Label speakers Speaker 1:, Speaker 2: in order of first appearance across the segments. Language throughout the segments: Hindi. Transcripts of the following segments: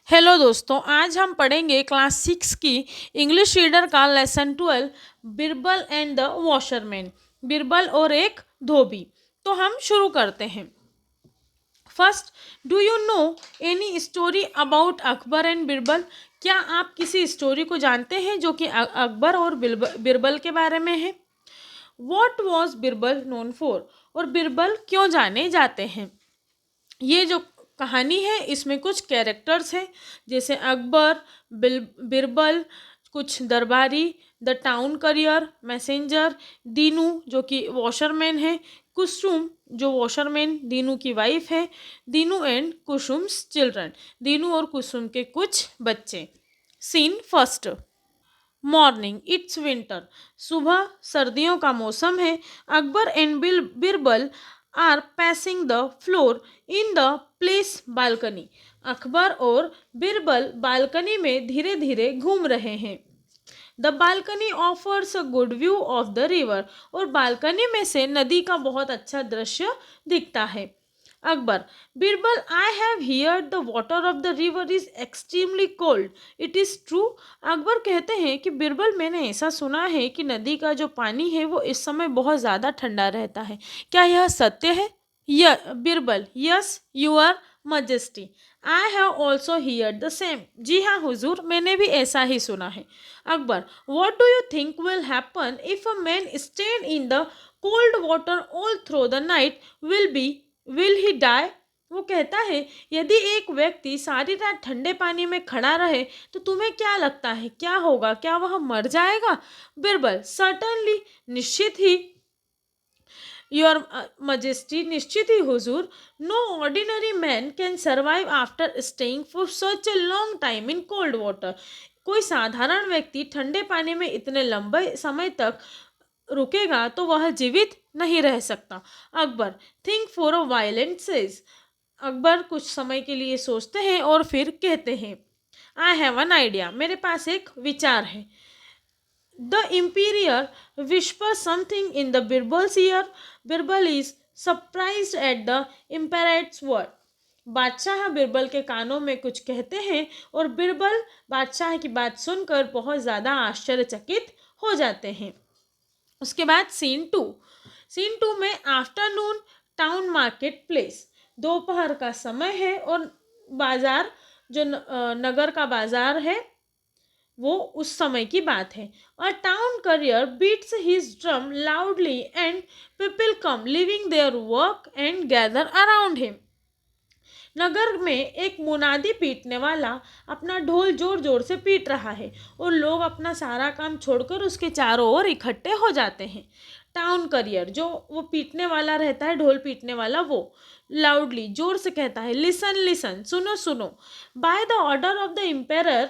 Speaker 1: हेलो दोस्तों, आज हम पढ़ेंगे क्लास 6 की इंग्लिश रीडर का lesson 12 Birbal and the washerman. Birbal और एक धोबी। तो हम शुरू करते हैं। First, do you know any story about Akbar and Birbal? क्या आप किसी स्टोरी को जानते हैं जो कि अकबर और बिरबल के बारे में है? What was Birbal known for? और बिरबल क्यों जाने जाते हैं? ये जो कहानी है इसमें कुछ कैरेक्टर्स हैं, जैसे अकबर, बिरबल, कुछ दरबारी, the town career, messenger, Dinu जो कि वॉशरमैन है, कुसुम जो वॉशरमैन दीनू की वाइफ है, दीनू एंड कुसुम्स चिल्ड्रन, दीनू और कुसुम के कुछ बच्चे। Scene first. Morning, it's winter. सुबह सर्दियों का मौसम है। Akbar and Birbal are pacing the floor in the place balcony. Akbar और बिरबल बालकनी में धीरे धीरे घूम रहे हैं। The balcony offers a good view of the river. और बालकनी में से नदी का बहुत अच्छा दृश्य दिखता है। Akbar, Birbal, I have heard the water of the river is extremely cold, it is true? Akbar कहते हैं कि बिरबल, मैंने ऐसा सुना है कि नदी का जो पानी है वो इस समय बहुत ज़्यादा ठंडा रहता है, क्या यह सत्य है? Birbal, yes your majesty, I have also heard the same. जी हाँ हुजूर, मैंने भी ऐसा ही सुना है। Akbar, what do you think will happen if a man stand in the cold water all through the night? Will he die? वो कहता है, यदि एक व्यक्ति सारी रात ठंडे पानी में खड़ा रहे तो तुम्हें क्या लगता है क्या होगा? क्या वह मर जाएगा? बिरबल, सर्टनली, निश्चित ही। योर मजेस्टी, निश्चित ही हुजूर। No ordinary man can survive after staying for such a long time in cold water. कोई साधारण व्यक्ति ठंडे पानी में इतने लंबे समय तक रुकेगा तो वह जीवित नहीं रह सकता। Akbar, think for a violent says. Akbar कुछ समय के लिए सोचते हैं और फिर कहते हैं, आई हैव एन आइडिया, मेरे पास एक विचार है। The emperor whisper something in the Birbal's ear. Birbal is surprised at the emperor's word. बादशाह बिरबल के कानों में कुछ कहते हैं और बिरबल बादशाह की बात सुनकर बहुत ज़्यादा आश्चर्यचकित हो जाते हैं। उसके बाद सीन टू में आफ्टरनून, टाउन मार्केट प्लेस। दोपहर का समय है और बाजार जो नगर का बाजार है वो उस समय की बात है। A town crier beats his drum loudly and people come living there work and gather around him. नगर में एक मुनादी पीटने वाला अपना ढोल जोर जोर से पीट रहा है और लोग अपना सारा काम छोड़कर उसके चारों ओर इकट्ठे हो जाते हैं। टाउन करियर जो वो पीटने वाला रहता है, ढोल पीटने वाला, वो लाउडली जोर से कहता है, लिसन लिसन, सुनो सुनो। By the order of the emperor,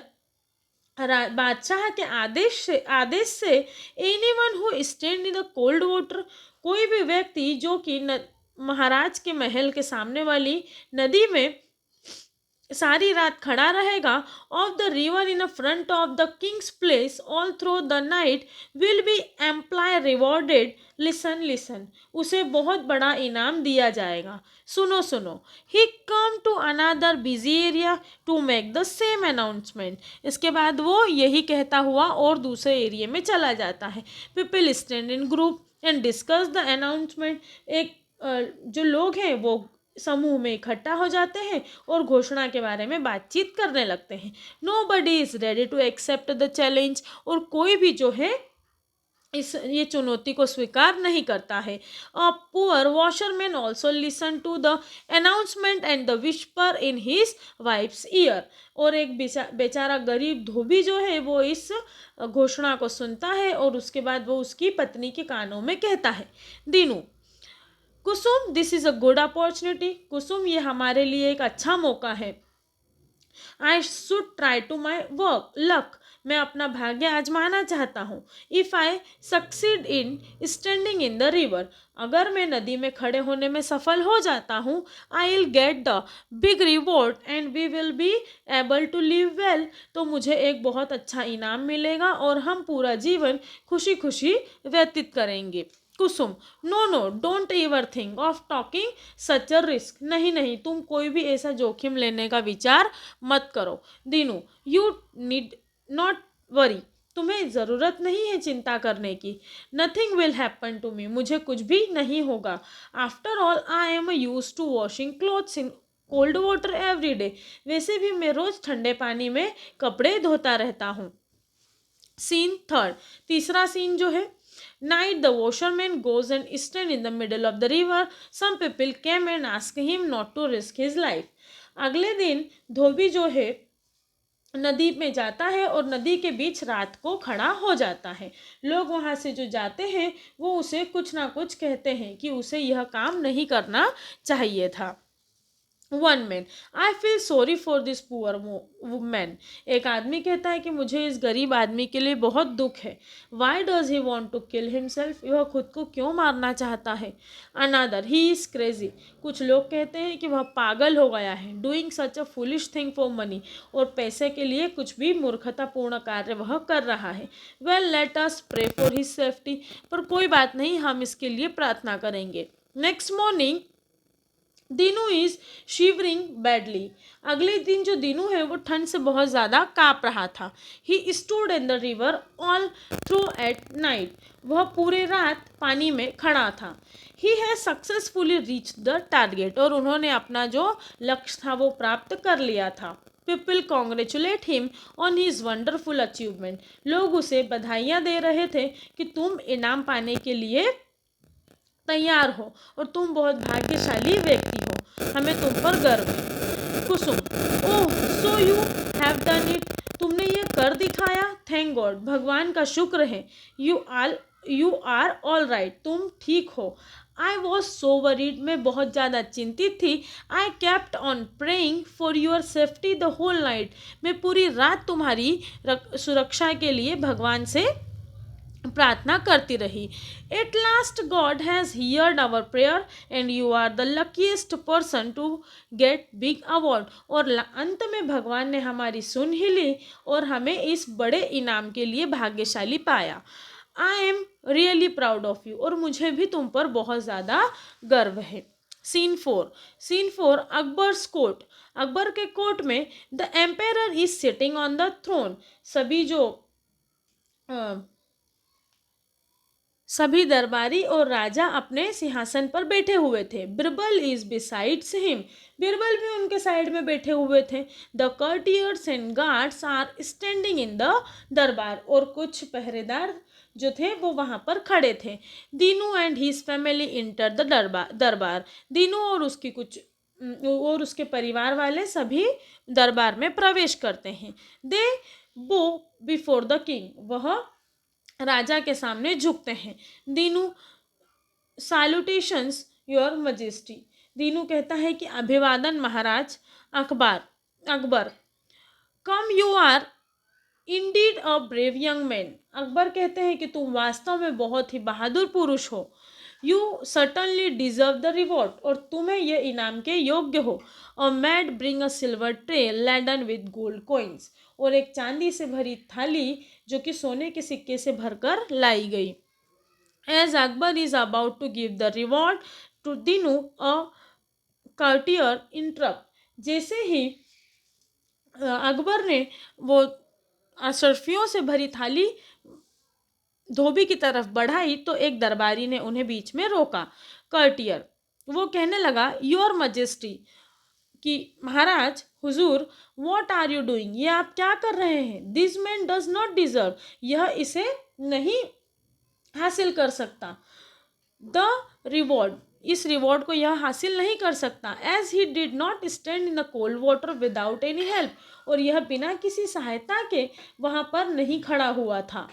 Speaker 1: बादशाह के आदेश से any one who stand in the cold water, कोई भी व्यक्ति जो कि महाराज के महल के सामने वाली नदी में सारी रात खड़ा रहेगा, of the river in front of the king's place all through the night, will be employ rewarded. Listen listen, उसे बहुत बड़ा इनाम दिया जाएगा। सुनो सुनो। He come to another busy area to make the same announcement. इसके बाद वो यही कहता हुआ और दूसरे एरिया में चला जाता है। People stand in group and discuss the announcement. एक जो लोग हैं वो समूह में इकट्ठा हो जाते हैं और घोषणा के बारे में बातचीत करने लगते हैं। Nobody is ready to accept the challenge. और कोई भी जो है ये चुनौती को स्वीकार नहीं करता है। A poor washerman also listen to the announcement and the whisper in his wife's ear. और एक बेचारा गरीब धोबी जो है वो इस घोषणा को सुनता है और उसके बाद वो उसकी पत्नी के कानों में कहता है। Dinu, Kusum, this is a good opportunity. Kusum, ये हमारे लिए एक अच्छा मौका है। I should try to my work luck, मैं अपना भाग्य आजमाना चाहता हूँ। If I succeed in standing in the river, अगर मैं नदी में खड़े होने में सफल हो जाता हूँ, I will get the big reward and we will be able to live well, तो मुझे एक बहुत अच्छा इनाम मिलेगा और हम पूरा जीवन खुशी खुशी व्यतीत करेंगे। Kusum, no no don't ever think of talking such a risk, नहीं नहीं तुम कोई भी ऐसा जोखिम लेने का विचार मत करो। Dinu, you need not worry, तुम्हें ज़रूरत नहीं है चिंता करने की। Nothing will happen to me, मुझे कुछ भी नहीं होगा। After all I am use to washing clothes in cold water every day, वैसे भी मैं रोज़ ठंडे पानी में कपड़े धोता रहता हूँ। सीन थर्ड, तीसरा सीन जो है, night the washerman goes and stand in the middle of the river, some people came and ask him not to risk his life. अगले दिन धोबी जो है नदी में जाता है और नदी के बीच रात को खड़ा हो जाता है। लोग वहाँ से जो जाते हैं वो उसे कुछ ना कुछ कहते हैं कि उसे यह काम नहीं करना चाहिए था। One man, I feel sorry for this poor man, एक आदमी कहता है कि मुझे इस गरीब आदमी के लिए बहुत दुख है। Why does he want to kill himself, वह खुद को क्यों मारना चाहता है। अनादर, ही इज़ क्रेजी, कुछ लोग कहते हैं कि वह पागल हो गया है। Doing such a foolish thing for money, और पैसे के लिए कुछ भी मूर्खतापूर्ण कार्य वह कर रहा है। Well let us pray for his safety, पर कोई बात नहीं, हम इसके लिए प्रार्थना करेंगे। Next morning Dinu is shivering badly, अगले दिन जो दीनू है वो ठंड से बहुत ज़्यादा काँप रहा था। He stood in the river all through at night, वह पूरे रात पानी में खड़ा था। He has successfully reach the target, और उन्होंने अपना जो लक्ष्य था वो प्राप्त कर लिया था। People congratulate him on his wonderful achievement, लोग उसे बधाइयाँ दे रहे थे कि तुम इनाम पाने के लिए तैयार हो और तुम बहुत भाग्यशाली व्यक्ति हो, हमें तुम पर गर्व है। Kusum, oh so you have done it, तुमने ये कर दिखाया। थैंक गॉड, भगवान का शुक्र है। यू आर ऑल राइट, तुम ठीक हो। आई वॉज सो वरीड, मैं बहुत ज़्यादा चिंतित थी। I kept on praying for your safety the whole night, मैं पूरी रात तुम्हारी सुरक्षा के लिए भगवान से प्रार्थना करती रही। At last God has heard our prayer and you are the luckiest person to get big award, और अंत में भगवान ने हमारी सुन ही ली और हमें इस बड़े इनाम के लिए भाग्यशाली पाया। I am really proud of you, और मुझे भी तुम पर बहुत ज़्यादा गर्व है। Scene four Akbar's court, Akbar के कोर्ट में the emperor is sitting on the throne, सभी दरबारी और राजा अपने सिंहासन पर बैठे हुए थे। Birbal is besides him, Birbal भी उनके साइड में बैठे हुए थे। The courtiers and guards are standing in the darbar, और कुछ पहरेदार जो थे वो वहाँ पर खड़े थे। Dinu and his family enter the दरबार, दीनू और उसके परिवार वाले सभी दरबार में प्रवेश करते हैं। दे बो बिफोर द किंग, वह राजा के सामने झुकते हैं। Dinu, salutations your majesty, Dinu कहता है कि अभिवादन महाराज। Akbar, come you are indeed a brave young man, Akbar कहते हैं कि तुम वास्तव में बहुत ही बहादुर पुरुष हो। You certainly deserve the reward, और तुम्हें यह इनाम के योग्य हो। A mad bring a silver tray laden with gold coins, और एक चांदी से भरी थाली जो कि सोने के सिक्के से भरकर लाई गई। As Akbar is about to give the reward to Dinu, a courtier interrupt, जैसे ही अकबर ने वो अशर्फियों से भरी थाली धोबी की तरफ बढ़ाई तो एक दरबारी ने उन्हें बीच में रोका। कर्टियर, वो कहने लगा, योर मजेस्टी, कि महाराज, हुजूर, व्हाट आर यू डूइंग, ये आप क्या कर रहे हैं। This man does not deserve, यह इसे नहीं हासिल कर सकता। द रिवॉर्ड, इस रिवॉर्ड को यह हासिल नहीं कर सकता। As he did not stand in the cold water without any help, और यह बिना किसी सहायता के वहाँ पर नहीं खड़ा हुआ था।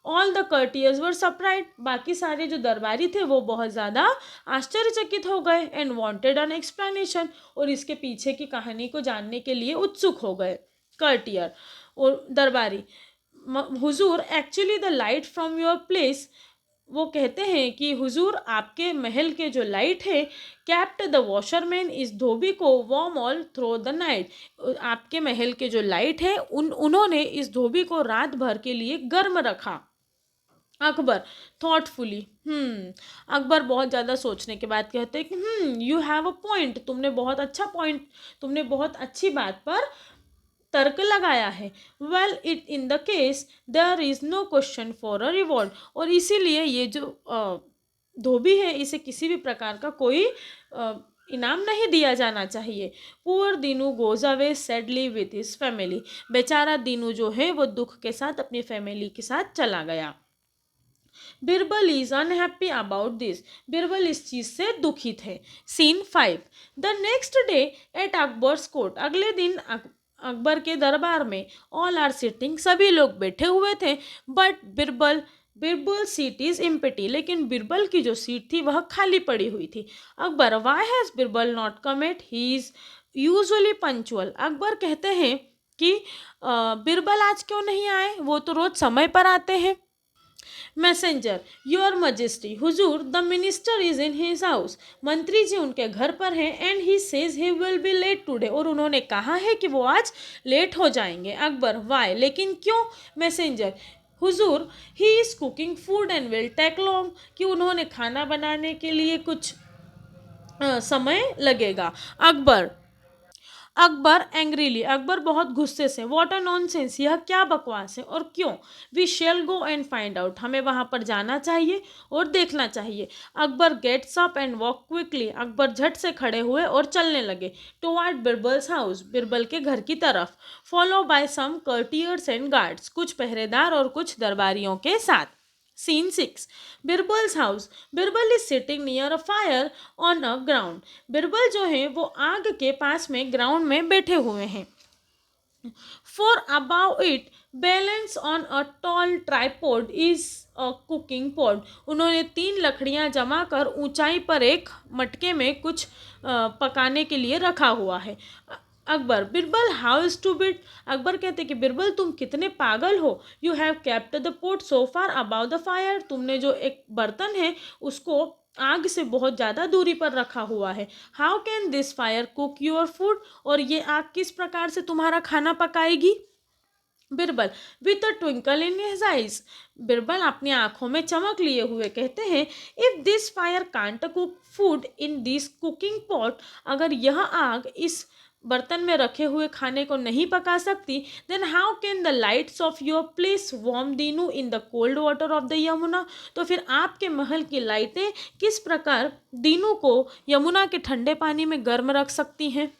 Speaker 1: ऑल द कर्टियर्स वर सरप्राइज, बाकी सारे जो दरबारी थे वो बहुत ज़्यादा आश्चर्यचकित हो गए। एंड वॉन्टेड एन एक्सप्लेनेशन, और इसके पीछे की कहानी को जानने के लिए उत्सुक हो गए। कर्टियर और दरबारी, हुजूर, actually the light from your place, वो कहते हैं कि हुजूर, आपके महल के जो लाइट है, कैप्ट द वॉशरमैन इस धोबी को warm all through the night, आपके महल के जो लाइट है उन्होंने इस धोबी को रात भर के लिए गर्म रखा। अकबर थॉटफुली। अकबर बहुत ज़्यादा सोचने के बाद कहते हैं कि यू हैव अ पॉइंट, तुमने बहुत अच्छा पॉइंट, तुमने बहुत अच्छी बात पर तर्क लगाया है। Well it in the case there is no question for a reward, और इसीलिए ये जो धोबी है इसे किसी भी प्रकार का कोई इनाम नहीं दिया जाना चाहिए। Poor Dinu goes away sadly with his family, बेचारा दीनू जो है वो दुख के साथ अपनी फैमिली के साथ चला गया। Birbal is unhappy about this, Birbal इस चीज से दुखी थे। Scene 5, the next day at Akbar's court, अगले दिन अकबर के दरबार में ऑल आर सिटिंग, सभी लोग बैठे हुए थे। But Birbal seat is empty, लेकिन बिरबल की जो सीट थी वह खाली पड़ी हुई थी। Akbar, why has Birbal not come at, he is usually punctual, Akbar कहते हैं कि बिरबल आज क्यों नहीं आए, वो तो रोज समय पर आते हैं। मैसेंजर, योर मजेस्टी, हुजूर the minister is in his house, मंत्री जी उनके घर पर हैं। And he says he will be late today, और उन्होंने कहा है कि वो आज लेट हो जाएंगे। अकबर, वाई, लेकिन क्यों। मैसेंजर, हुजूर he is cooking food and will take long, कि उन्होंने खाना बनाने के लिए कुछ समय लगेगा। अकबर एंग्रीली, अकबर बहुत गुस्से से, वॉट अ नॉनसेंस, यह क्या बकवास है और क्यों। We shall go and find out, हमें वहाँ पर जाना चाहिए और देखना चाहिए। Akbar gets up and walk quickly, Akbar झट से खड़े हुए और चलने लगे टुवर्ड बिरबल्स हाउस, बिरबल के घर की तरफ। Follow by some courtiers and guards, कुछ पहरेदार और कुछ दरबारियों के साथ। Scene 6, Birbal's house, Birbal is sitting near a fire on a ground, Birbal जो है वो आग के पास में ग्राउंड में बैठे हुए हैं। For above it balance on a tall tripod is a cooking pot, उन्होंने 3 लकड़ियां जमा कर ऊंचाई पर एक मटके में कुछ पकाने के लिए रखा हुआ है। Akbar, Birbal how is to bit, Akbar कहते कि बिरबल तुम कितने पागल हो। You have kept the pot so far above the fire, तुमने जो एक बर्तन है उसको आग से बहुत ज़्यादा दूरी पर रखा हुआ है। How can this fire cook your food, और ये आग किस प्रकार से तुम्हारा खाना पकाएगी। Birbal, with a twinkle in his eyes, Birbal अपनी आंखों में चमक लिए हुए कहते हैं, if this fire can't cook food in this cooking pot, अगर यह आग इस बर्तन में रखे हुए खाने को नहीं पका सकती, then how can the lights of your place warm Dinu in the cold water of the Yamuna, तो फिर आपके महल की लाइटें किस प्रकार दीनू को यमुना के ठंडे पानी में गर्म रख सकती हैं।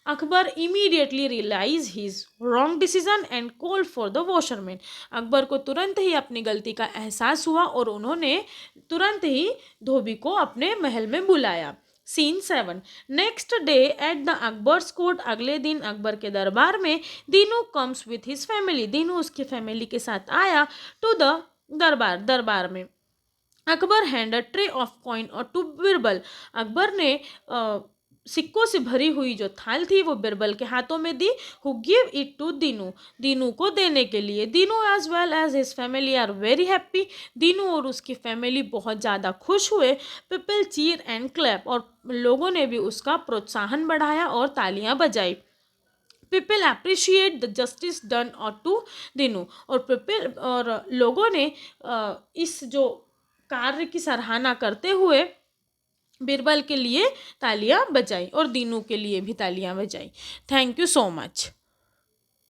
Speaker 1: Akbar immediately realize his wrong decision and call for the washerman, Akbar को तुरंत ही अपनी गलती का एहसास हुआ और उन्होंने तुरंत ही धोबी को अपने महल में बुलाया। Scene 7, next day at the Akbar's court, अगले दिन अकबर के दरबार में Dinu comes with his family, Dinu उसकी फैमिली के साथ आया टू द दरबार में। Akbar hand a tray of coin और टू बिरबल, अकबर ने सिक्कों से भरी हुई जो थाल थी वो बिरबल के हाथों में दी। Who give it to Dinu, Dinu को देने के लिए। Dinu as well as his family are very happy, दीनू और उसकी फैमिली बहुत ज़्यादा खुश हुए। पीपल चीयर एंड क्लैप, और लोगों ने भी उसका प्रोत्साहन बढ़ाया और तालियां बजाई। People appreciate the justice done और टू दीनू, और पीपल और लोगों ने इस जो कार्य की सराहना करते हुए बिरबल के लिए तालियां बजाई और दीनू के लिए भी तालियां बजाई। Thank you so much.